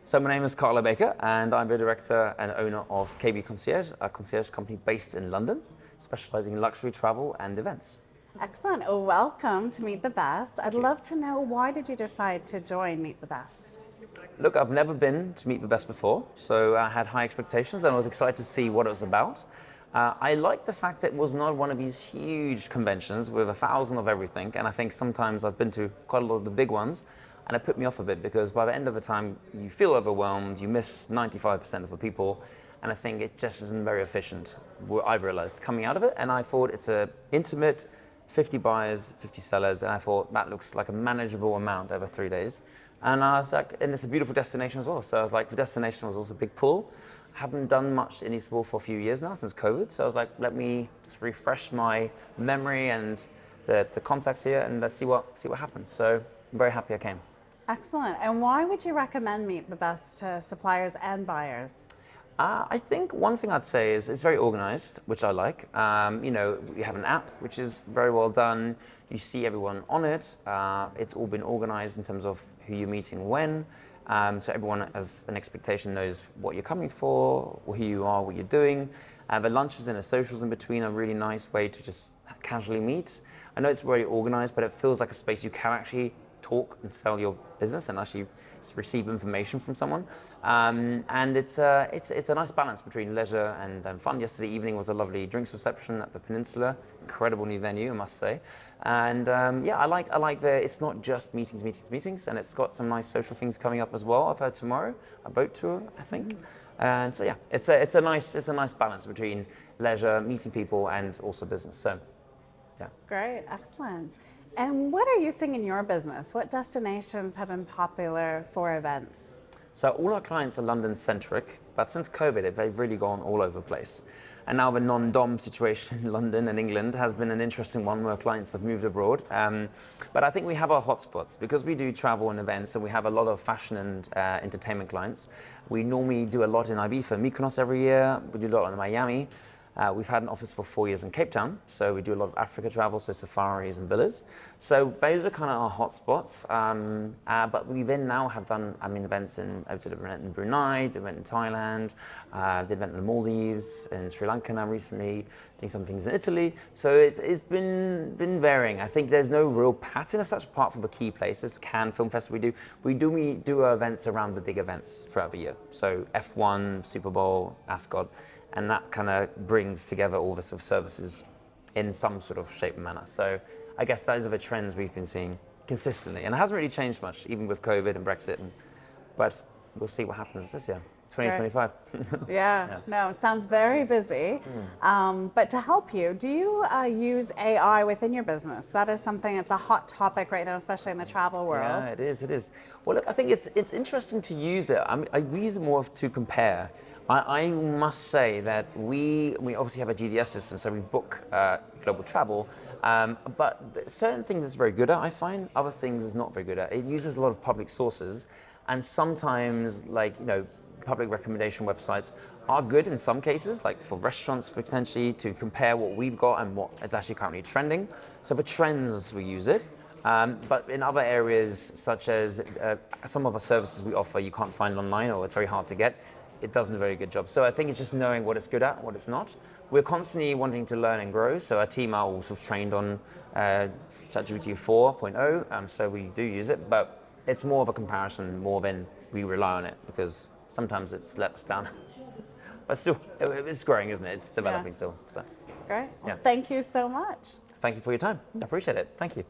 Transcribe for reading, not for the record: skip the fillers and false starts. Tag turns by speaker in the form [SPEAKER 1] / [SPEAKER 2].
[SPEAKER 1] So my name is Carlo Baker, and I'm the director and owner of KB Concierge, a concierge company based in London, specializing in luxury travel and events.
[SPEAKER 2] Excellent. Well, welcome to Meet the Best. I'd love to know, why did you decide to join Meet the Best?
[SPEAKER 1] Look, I've never been to Meet the Best before, so I had high expectations and I was excited to see what it was about. I liked the fact that it was not one of these huge conventions with 1,000 of everything, and I think sometimes I've been to quite a lot of the big ones, and it put me off a bit because by the end of the time you feel overwhelmed, you miss 95% of the people, and I think it just isn't very efficient. I've realized coming out of it, and I thought it's a intimate 50 buyers, 50 sellers, and I thought that looks like a manageable amount over 3 days. And I was like, and it's a beautiful destination as well. So I was like, the destination was also a big pull. Haven't done much in Istanbul for a few years now, since COVID. So I was like, let me just refresh my memory and the contacts here, and let's see what happens. So I'm very happy I came.
[SPEAKER 2] Excellent. And why would you recommend Meet the Best to suppliers and buyers?
[SPEAKER 1] I think one thing I'd say is it's very organized, which I like. You know, you have an app, which is very well done. You see everyone on it. It's all been organized in terms of who you're meeting when. So everyone has an expectation, knows what you're coming for, who you are, what you're doing. The lunches and the socials in between are a really nice way to just casually meet. I know it's very organized, but it feels like a space you can actually talk and sell your business and actually receive information from someone. And it's a nice balance between leisure and fun. Yesterday evening was a lovely drinks reception at the Peninsula. Incredible new venue, I must say. And yeah, I like it's not just meetings, and it's got some nice social things coming up as well. I've heard tomorrow, a boat tour, I think. And so yeah, it's a nice balance between leisure, meeting people, and also business. So yeah.
[SPEAKER 2] Great, excellent. And what are you seeing in your business? What destinations have been popular for events?
[SPEAKER 1] So all our clients are London-centric, but since COVID, they've really gone all over the place. And now the non-dom situation in London and England has been an interesting one where clients have moved abroad. But I think we have our hotspots because we do travel and events, and we have a lot of fashion and entertainment clients. We normally do a lot in Ibiza, Mykonos every year. We do a lot in Miami. We've had an office for 4 years in Cape Town, so we do a lot of Africa travel, so safaris and villas. So those are kind of our hotspots. But we then now have done, events in Brunei, did event in Thailand, did event in the Maldives, in Sri Lanka now recently, doing some things in Italy. So it's been varying. I think there's no real pattern as such, apart from the key places. Cannes Film Festival we do events around the big events throughout the year. So F1, Super Bowl, Ascot. And that kind of brings together all the sort of services in some sort of shape and manner. So I guess those are the trends we've been seeing consistently. And it hasn't really changed much, even with COVID and Brexit. But we'll see what happens this year, 2025.
[SPEAKER 2] Yeah, no, sounds very busy. But to help you, do you use AI within your business? That is something that's a hot topic right now, especially in the travel world.
[SPEAKER 1] Yeah, it is. Well, look, I think it's interesting to use it. We use it more to compare. I must say that we obviously have a GDS system, so we book global travel, but certain things it's very good at, I find. Other things it's not very good at. It uses a lot of public sources, and sometimes, like, you know, public recommendation websites are good in some cases, like for restaurants potentially, to compare what we've got and what is actually currently trending. So for trends, we use it. But in other areas, such as some of the services we offer, you can't find online, or it's very hard to get. It does a very good job. So I think it's just knowing what it's good at and what it's not. We're constantly wanting to learn and grow. So our team are also trained on ChatGPT 4.0. So we do use it, but it's more of a comparison more than we rely on it, because sometimes it's let us down. But still, it's growing, isn't it? It's developing still. So.
[SPEAKER 2] Great. Well, thank you so much.
[SPEAKER 1] Thank you for your time. I appreciate it. Thank you.